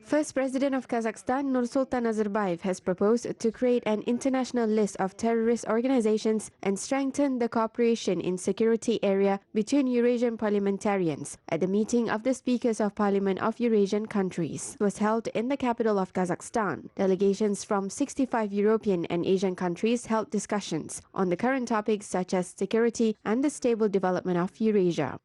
First President of Kazakhstan, Nursultan Nazarbayev, has proposed to create an international list of terrorist organizations and strengthen the cooperation in security area between Eurasian parliamentarians at the meeting of the Speakers of Parliament of Eurasian countries. It was held in the capital of Kazakhstan. Delegations from 65 European and Asian countries held discussions on the current topics such as security and the stable development of Eurasia.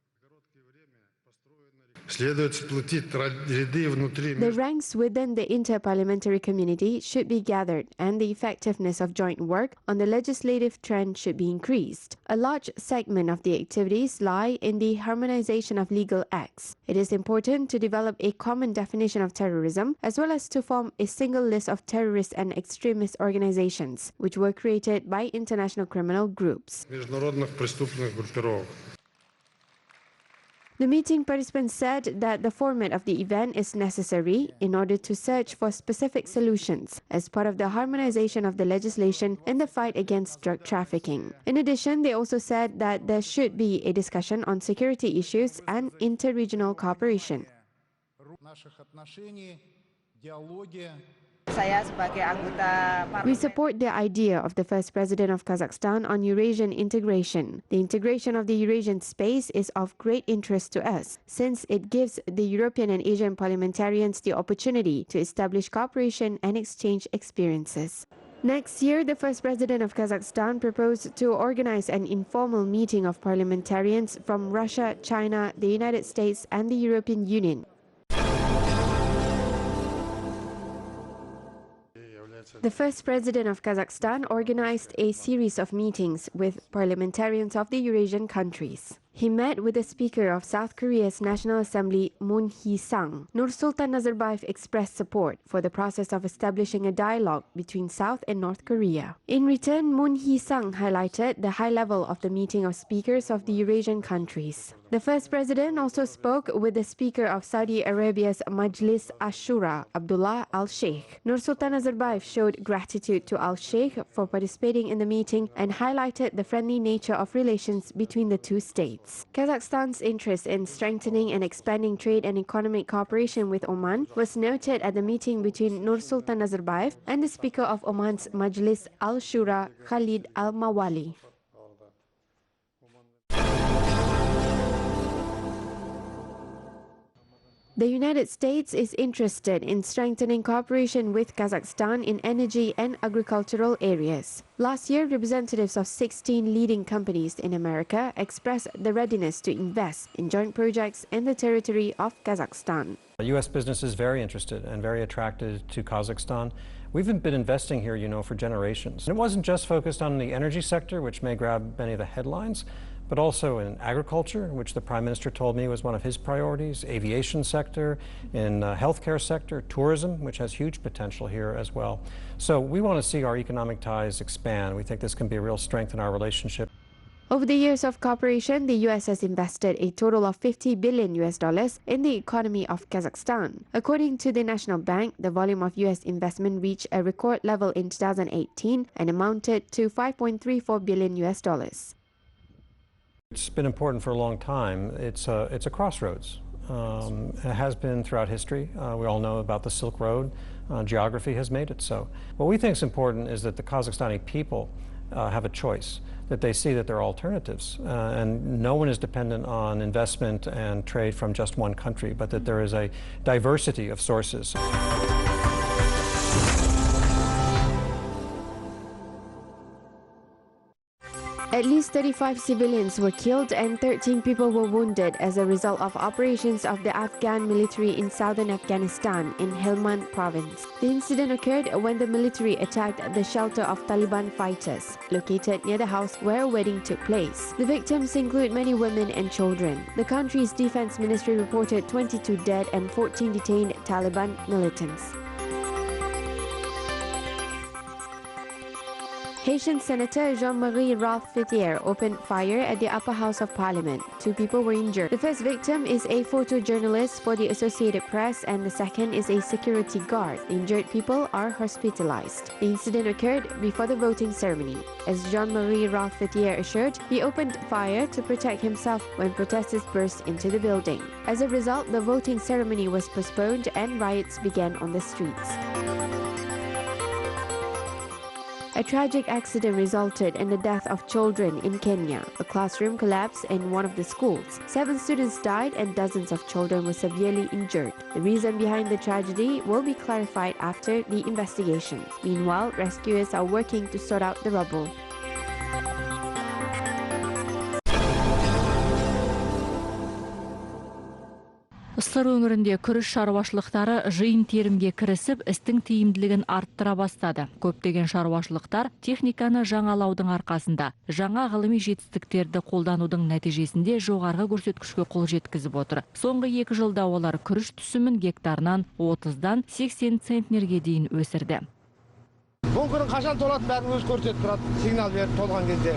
The ranks within the inter-parliamentary community should be gathered and the effectiveness of joint work on the legislative trend should be increased. A large segment of the activities lie in the harmonization of legal acts. It is important to develop a common definition of terrorism as well as to form a single list of terrorist and extremist organizations which were created by international criminal groups. The meeting participants said that the format of the event is necessary in order to search for specific solutions as part of the harmonization of the legislation in the fight against drug trafficking. In addition, they also said that there should be a discussion on security issues and inter-regional cooperation. We support the idea of the first president of Kazakhstan on Eurasian integration. The integration of the Eurasian space is of great interest to us, since it gives the European and Asian parliamentarians the opportunity to establish cooperation and exchange experiences. Next year, the first president of Kazakhstan proposed to organize an informal meeting of parliamentarians from Russia, China, the United States, and the European Union. The first president of Kazakhstan organized a series of meetings with parliamentarians of the Eurasian countries. He met with the Speaker of South Korea's National Assembly, Moon Hee-sang. Nursultan Nazarbayev expressed support for the process of establishing a dialogue between South and North Korea. In return, Moon Hee-sang highlighted the high level of the meeting of speakers of the Eurasian countries. The first president also spoke with the Speaker of Saudi Arabia's Majlis Ashura, Abdullah Al-Sheikh. Nursultan Nazarbayev showed gratitude to Al-Sheikh for participating in the meeting and highlighted the friendly nature of relations between the two states. Kazakhstan's interest in strengthening and expanding trade and economic cooperation with Oman was noted at the meeting between Nursultan Nazarbayev and the Speaker of Oman's Majlis Al-Shura, Khalid Al-Mawali. The United States is interested in strengthening cooperation with Kazakhstan in energy and agricultural areas. Last year, representatives of 16 leading companies in America expressed the readiness to invest in joint projects in the territory of Kazakhstan. U.S. business is very interested and very attracted to Kazakhstan. We've been investing here, for generations. It wasn't just focused on the energy sector, which may grab many of the headlines, but also in agriculture, which the Prime Minister told me was one of his priorities, aviation sector, in healthcare sector, tourism, which has huge potential here as well. So we want to see our economic ties expand. We think this can be a real strength in our relationship. Over the years of cooperation, the U.S. has invested a total of $50 billion in the economy of Kazakhstan. According to the National Bank, the volume of U.S. investment reached a record level in 2018 and amounted to $5.34 billion. It's been important for a long time. It's a crossroads. It has been throughout history. We all know about the Silk Road. Geography has made it so. What we think is important is that the Kazakhstani people have a choice, that they see that there are alternatives, and no one is dependent on investment and trade from just one country, but that there is a diversity of sources. At least 35 civilians were killed and 13 people were wounded as a result of operations of the Afghan military in southern Afghanistan in Helmand province. The incident occurred when the military attacked the shelter of Taliban fighters, located near the house where a wedding took place. The victims include many women and children. The country's defense ministry reported 22 dead and 14 detained Taliban militants. Haitian Senator Jean-Marie Roth-Fitier opened fire at the upper house of parliament. 2 people were injured. The first victim is a photojournalist for the Associated Press and the second is a security guard. The injured people are hospitalized. The incident occurred before the voting ceremony. As Jean-Marie Roth-Fitier assured, he opened fire to protect himself when protesters burst into the building. As a result, the voting ceremony was postponed and riots began on the streets. A tragic accident resulted in the death of children in Kenya. A classroom collapsed in one of the schools. 7 students died and dozens of children were severely injured. The reason behind the tragedy will be clarified after the investigation. Meanwhile, rescuers are working to sort out the rubble. Ысыр өңірінде күріш шаруашылықтары жиын терімге кірісіп, істің тиімділігін арттыра бастады. Көптеген шаруашылықтар техниканы жаңалаудың арқасында жаңа ғылыми жетістіктерді қолданудың нәтижесінде жоғарғы көрсеткішке қол жеткізіп отыр. Соңғы 2 жылда олар күріш түсімін гектарынан 30-дан 80 центнерге дейін өсірді. Бұл күні қашан толады бәрін өз көрсетіп тұрады, сигнал беріп толған кезде.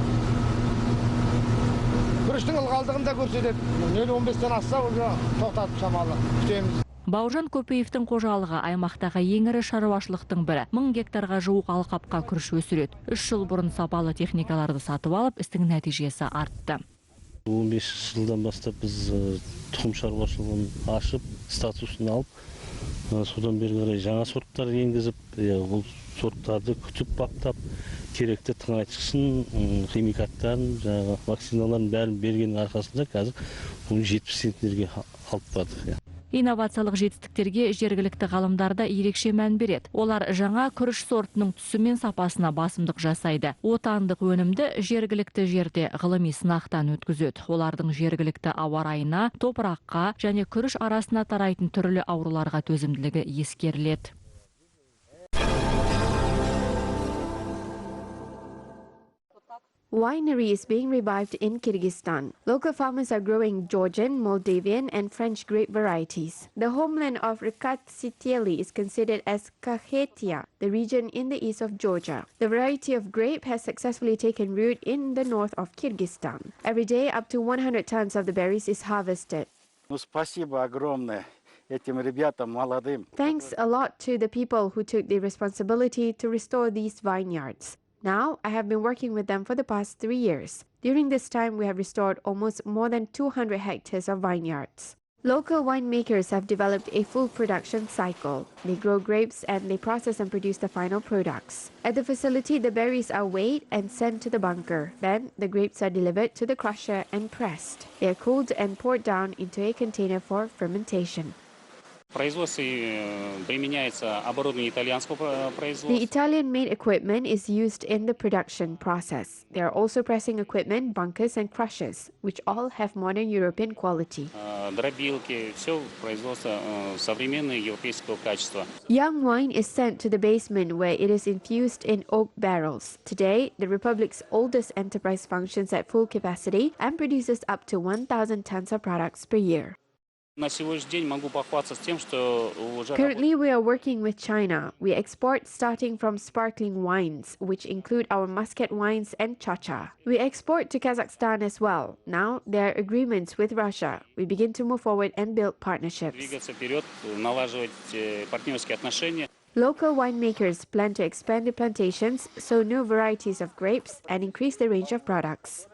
Күріштің ылғалдығын да көрсетеді. 0.15-тен асса, уже тоқтатып шамалы күтеміз. Бауыржан Көпеевтің қожалығы аймақтағы ең ірі шаруашылықтың бірі. 1000 гектарға жуық алқапқа күріш өсіреді. 3 жыл бұрын сапалы техникаларды сатып алып, істің нәтижесі артты. 15 жылдан бастап біз тұқым шаруашылығын ашып, статусын алып, содан бері қарай жаңа сорттар енгізіп, ол сорттарды күтіп баптап, керекті тыңайтқысын, химикаттарын, вакциналарын бәрін бергеннің арқасында қазір 70 центнерге алып бардық. Инновациялық жетістіктерге жергілікті ғалымдарда ерекше мән береді. Олар жаңа күріш сортының түсі мен сапасына басымдық жасайды. Отандық өнімді жергілікті жерде ғылыми сынақтан өткізеді. Олардың жергілікті ауа райына, топыраққа және күріш арасына тарайтын түрлі ауруларға төзімділігі ескеріледі. Winery is being revived in Kyrgyzstan. Local farmers are growing Georgian, Moldavian and French grape varieties. The homeland of Rekatsiteli is considered as Kakhetia, the region in the east of Georgia. The variety of grape has successfully taken root in the north of Kyrgyzstan. Every day, up to 100 tons of the berries is harvested. Спасибо огромное этим ребятам молодым. Thanks a lot to the people who took the responsibility to restore these vineyards. Now, I have been working with them for the past 3 years. During this time, we have restored almost more than 200 hectares of vineyards. Local winemakers have developed a full production cycle. They grow grapes and they process and produce the final products. At the facility, the berries are weighed and sent to the bunker. Then, the grapes are delivered to the crusher and pressed. They are cooled and poured down into a container for fermentation. The Italian-made equipment is used in the production process. There are also pressing equipment, bunkers and crushers, which all have modern European quality. Young wine is sent to the basement where it is infused in oak barrels. Today, the Republic's oldest enterprise functions at full capacity and produces up to 1,000 tons of products per year. Currently, we are working with China. We export starting from sparkling wines, which include our muscat wines and cha-cha. We export to Kazakhstan as well. Now, there are agreements with Russia. We begin to move forward and build partnerships. Local winemakers plan to expand the plantations, sow new varieties of grapes, and increase the range of products.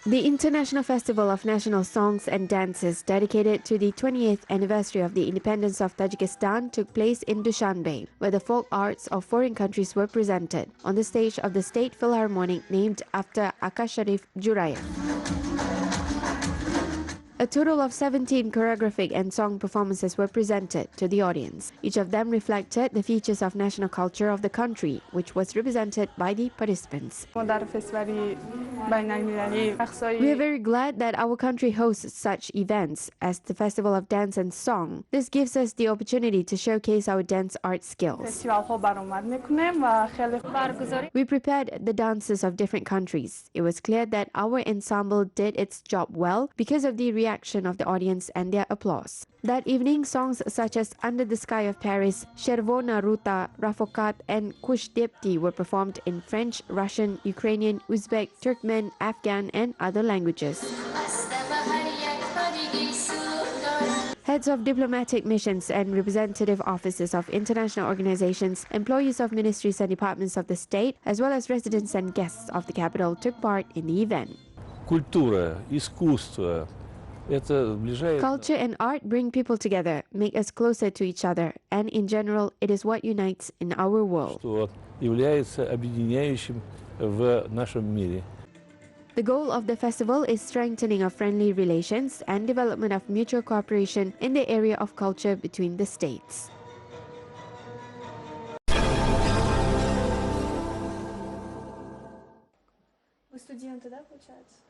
The International Festival of National Songs and Dances, dedicated to the 28th anniversary of the independence of Tajikistan, took place in Dushanbe, where the folk arts of foreign countries were presented on the stage of the State Philharmonic named after Aka Sharif Jurayev. A total of 17 choreographic and song performances were presented to the audience. Each of them reflected the features of national culture of the country, which was represented by the participants. We are very glad that our country hosts such events as the Festival of Dance and Song. This gives us the opportunity to showcase our dance art skills. We prepared the dances of different countries. It was clear that our ensemble did its job well because of the reaction reaction of the audience and their applause. That evening, songs such as Under the Sky of Paris, Chervona Ruta, Rafokat and Kush Depti were performed in French, Russian, Ukrainian, Uzbek, Turkmen, Afghan and other languages. Heads of diplomatic missions and representative offices of international organizations, employees of ministries and departments of the state, as well as residents and guests of the capital took part in the event. Культура, искусство – это сближает. Culture and art bring people together, make us closer to each other, and in general, it is what unites in our world. Что является объединяющим в нашем мире. The goal of the festival is strengthening of friendly relations and development of mutual cooperation in the area of culture between the states.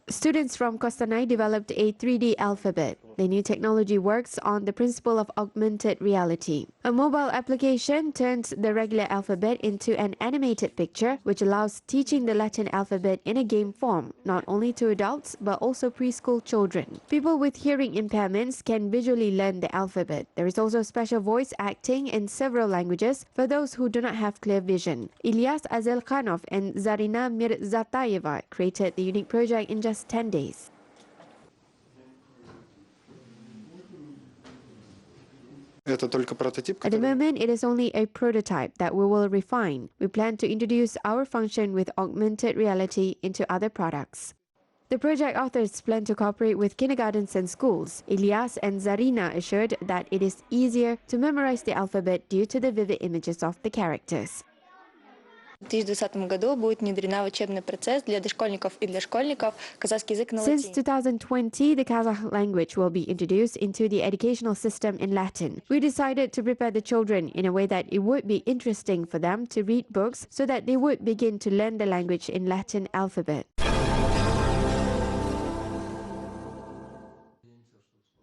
Students from Kostanay developed a 3D alphabet. The new technology works on the principle of augmented reality. A mobile application turns the regular alphabet into an animated picture, which allows teaching the Latin alphabet in a game form, not only to adults but also preschool children. People with hearing impairments can visually learn the alphabet. There is also special voice acting in several languages for those who do not have clear vision. Ilyas Azelkhanov and Zarina Mirzatayeva created the unique project in just 10 days. At the moment, it is only a prototype that we will refine. We plan to introduce our function with augmented reality into other products. The project authors plan to cooperate with kindergartens and schools. Ilyas and Zarina assured that it is easier to memorize the alphabet due to the vivid images of the characters. В 2020 году будет внедрена в учебный процесс для дошкольников и для школьников казахский язык на латине. Since 2020, the Kazakh language will be introduced into the educational system in Latin. We decided to prepare the children in a way that it would be interesting for them to read books so that they would begin to learn the language in Latin alphabet.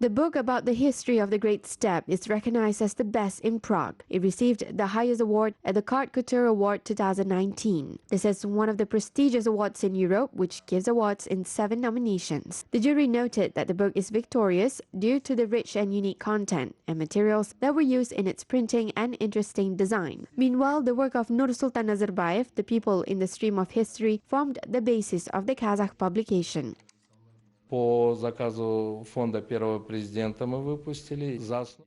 The book about the history of the Great Steppe is recognized as the best in Prague. It received the highest award at the Carte Couture Award 2019. This is one of the prestigious awards in Europe, which gives awards in 7 nominations. The jury noted that the book is victorious due to the rich and unique content and materials that were used in its printing and interesting design. Meanwhile, the work of Nursultan Nazarbayev, the people in the stream of history, formed the basis of the Kazakh publication. По заказу фонда первого президента мы выпустили.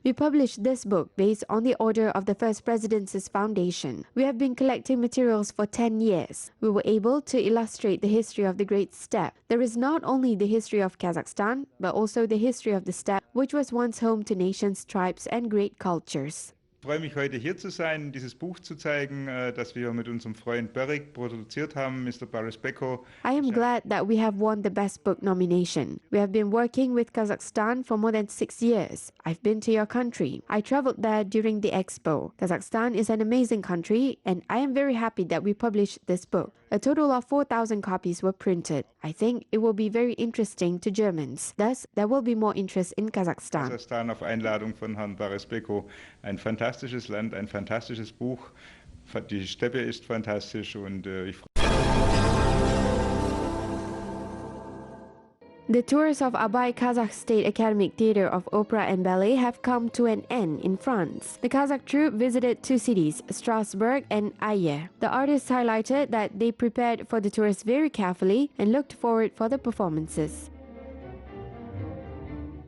We published this book based on the order of the First Presidency's foundation. We have been collecting materials for 10 years. We were able to illustrate the history of the Great Steppe. There is not only the history of Kazakhstan, but also the history of the steppe, which was once home to nations, tribes, and great cultures. Ich freue mich, heute hier zu sein, dieses Buch zu zeigen, das wir mit unserem Freund Berik produziert haben, Mr. Boris Beko. I am glad that we have won the Best Book nomination. We have been working with Kazakhstan for more than 6 years. I've been to your country. I traveled there during the expo. Kazakhstan is an amazing country, and I am very happy that we published this book. A total of 4,000 copies were printed. I think it will be very interesting to Germans. Thus, there will be more interest in Kazakhstan. Kasachstan auf Einladung von Herrn Boris Beko. Ein fantastisches Land, ein fantastisches Buch. Die Steppe ist fantastisch und ich freue mich. The tours of Abai Kazakh State Academic Theatre of Opera and Ballet have come to an end in France. The Kazakh troupe visited 2 cities, Strasbourg and Ayer. The artists highlighted that they prepared for the tours very carefully and looked forward for the performances.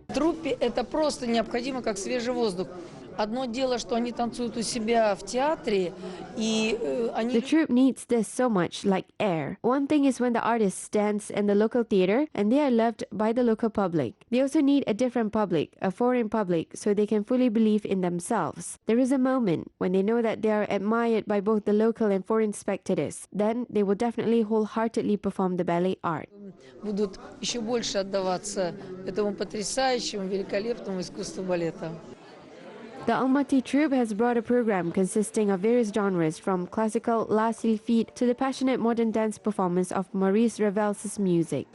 Труппе это просто необходимо, как свежий воздух. Одно дело, что они танцуют у себя в театре, и они... The troupe needs this so much, like air. One thing is when the artists dance in the local theater, and they are loved by the local public. They also need a different public, a foreign public, so they can fully believe in themselves. There is a moment when they know that they are admired by both the local and foreign spectators. Then they will definitely wholeheartedly perform the ballet art. Будут еще больше отдаваться этому потрясающему, великолепному искусству балета. The Almaty troupe has brought a program consisting of various genres from classical La Sylphide to the passionate modern dance performance of Maurice Ravel's music.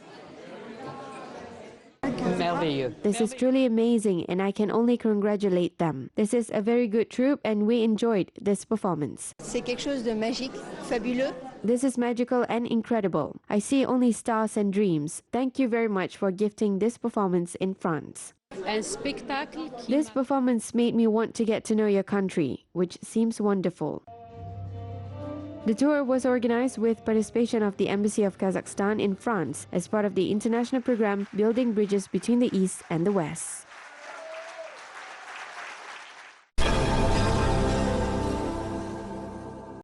This is truly amazing and I can only congratulate them. This is a very good troupe and we enjoyed this performance. C'est quelque chose de magique, fabuleux. This is magical and incredible. I see only stars and dreams. Thank you very much for gifting this performance in France. This performance made me want to get to know your country, which seems wonderful. The tour was organized with participation of the Embassy of Kazakhstan in France as part of the international program Building Bridges Between the East and the West.